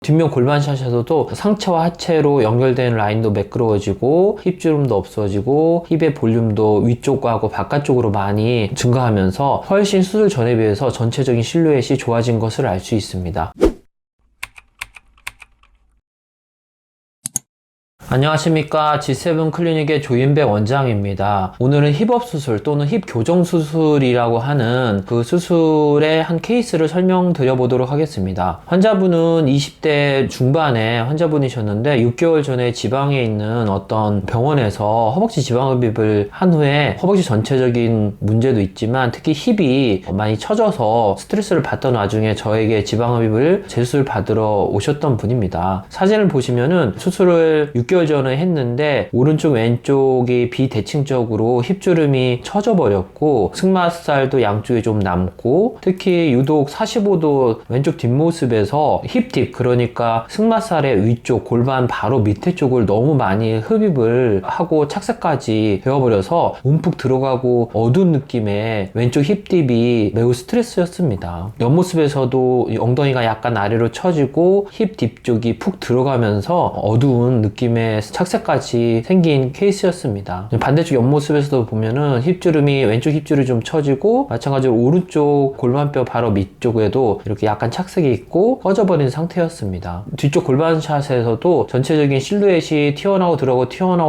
뒷면 골반샷에서도 상체와 하체로 연결되는 라인도 매끄러워지고 힙주름도 없어지고 힙의 볼륨도 위쪽하고 바깥쪽으로 많이 증가하면서 훨씬 수술 전에 비해서 전체적인 실루엣이 좋아진 것을 알 수 있습니다. 안녕하십니까. G7 클리닉의 조인백 원장입니다. 오늘은 힙업 수술 또는 힙 교정 수술이라고 하는 그 수술의 한 케이스를 설명드려 보도록 하겠습니다. 환자분은 20대 중반의 환자분이셨는데 6개월 전에 지방에 있는 어떤 병원에서 허벅지 지방흡입을 한 후에 허벅지 전체적인 문제도 있지만 특히 힙이 많이 처져서 스트레스를 받던 와중에 저에게 지방흡입을 재수술 받으러 오셨던 분입니다. 사진을 보시면은 수술을 6개월 전에 했는데 오른쪽 왼쪽이 비대칭적으로 힙주름이 처져 버렸고 승마살도 양쪽에 좀 남고 특히 유독 45도 왼쪽 뒷모습에서 힙딥, 그러니까 승마살의 위쪽 골반 바로 밑에 쪽을 너무 많이 흡입을 하고 착색까지 되어버려서 움푹 들어가고 어두운 느낌의 왼쪽 힙딥이 매우 스트레스였습니다. 옆모습에서도 엉덩이가 약간 아래로 처지고 힙딥 쪽이 푹 들어가면서 어두운 느낌의 착색까지 생긴 케이스였습니다. 반대쪽 옆모습에서도 보면은 힙주름이 왼쪽 힙주름이 좀 처지고 마찬가지로 오른쪽 골반뼈 바로 밑쪽에도 이렇게 약간 착색이 있고 꺼져버린 상태였습니다. 뒤쪽 골반샷에서도 전체적인 실루엣이 튀어나오고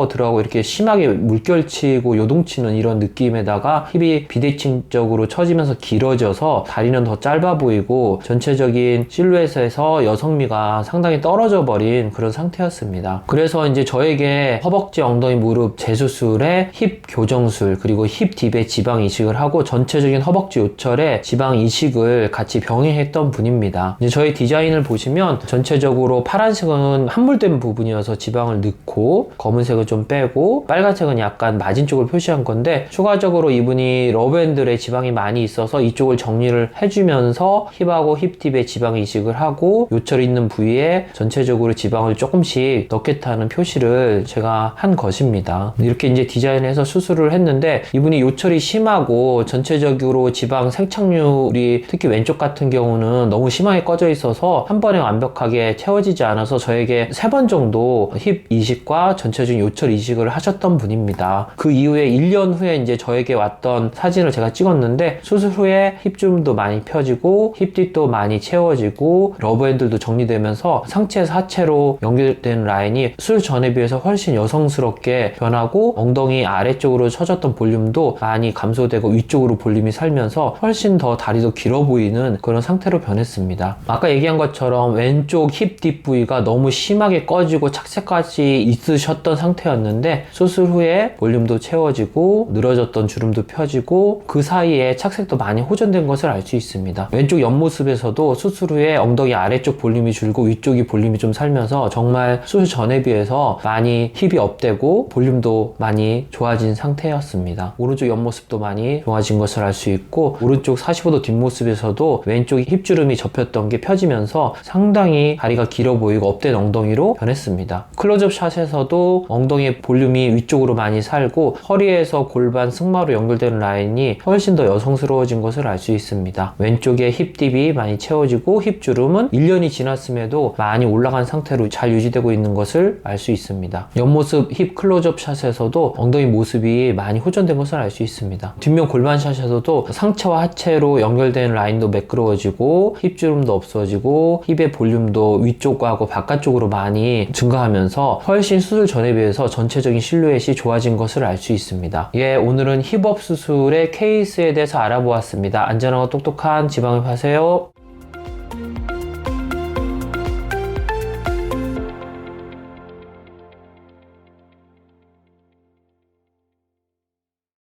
들어가고 이렇게 심하게 물결치고 요동치는 이런 느낌에다가 힙이 비대칭적으로 처지면서 길어져서 다리는 더 짧아 보이고 전체적인 실루엣에서 여성미가 상당히 떨어져 버린 그런 상태였습니다. 그래서 이제 저에게 허벅지, 엉덩이, 무릎 재수술에 힙 교정술 그리고 힙 딥에 지방 이식을 하고 전체적인 허벅지 요철에 지방 이식을 같이 병행했던 분입니다. 이제 저희 디자인을 보시면 전체적으로 파란색은 함몰된 부분이어서 지방을 넣고 검은색은 좀 빼고 빨간색은 약간 마진 쪽을 표시한 건데 추가적으로 이분이 러브핸들에 지방이 많이 있어서 이쪽을 정리를 해주면서 힙하고 힙 딥에 지방 이식을 하고 요철 있는 부위에 전체적으로 지방을 조금씩 넣겠다는 표시를 제가 한 것입니다. 이렇게 이제 디자인해서 수술을 했는데 이분이 요철이 심하고 전체적으로 지방 생착률이 특히 왼쪽 같은 경우는 너무 심하게 꺼져 있어서 한 번에 완벽하게 채워지지 않아서 저에게 3번 정도 힙 이식과 전체적인 요철 이식을 하셨던 분입니다. 그 이후에 1년 후에 이제 저에게 왔던 사진을 제가 찍었는데 수술 후에 힙주름도 많이 펴지고 힙뒷도 많이 채워지고 러브핸들도 정리되면서 상체에서 하체로 연결된 라인이 수술 전에 비해서 훨씬 여성스럽게 변하고 엉덩이 아래쪽으로 처졌던 볼륨도 많이 감소되고 위쪽으로 볼륨이 살면서 훨씬 더 다리도 길어 보이는 그런 상태로 변했습니다. 아까 얘기한 것처럼 왼쪽 힙 뒷 부위가 너무 심하게 꺼지고 착색까지 있으셨던 상태였는데 수술 후에 볼륨도 채워지고 늘어졌던 주름도 펴지고 그 사이에 착색도 많이 호전된 것을 알 수 있습니다. 왼쪽 옆모습에서도 수술 후에 엉덩이 아래쪽 볼륨이 줄고 위쪽이 볼륨이 좀 살면서 정말 수술 전에 비해서 많이 힙이 업되고 볼륨도 많이 좋아진 상태였습니다. 오른쪽 옆모습도 많이 좋아진 것을 알 수 있고 오른쪽 45도 뒷모습에서도 왼쪽 힙주름이 접혔던 게 펴지면서 상당히 다리가 길어 보이고 업된 엉덩이로 변했습니다. 클로즈업 샷에서도 엉덩이의 볼륨이 위쪽으로 많이 살고 허리에서 골반 승마로 연결되는 라인이 훨씬 더 여성스러워진 것을 알 수 있습니다. 왼쪽에 힙딥이 많이 채워지고 힙주름은 1년이 지났음에도 많이 올라간 상태로 잘 유지되고 있는 것을 알 수 있습니다. 옆모습 힙 클로즈업 샷에서도 엉덩이 모습이 많이 호전된 것을 알 수 있습니다. 뒷면 골반 샷에서도 상체와 하체로 연결되는 라인도 매끄러워지고 힙주름도 없어지고 힙의 볼륨도 위쪽하고 바깥쪽으로 많이 증가하면서 훨씬 수술 전에 비해서 전체적인 실루엣이 좋아진 것을 알 수 있습니다. 예, 오늘은 힙업 수술의 케이스에 대해서 알아보았습니다. 안전하고 똑똑한 지방흡입 하세요.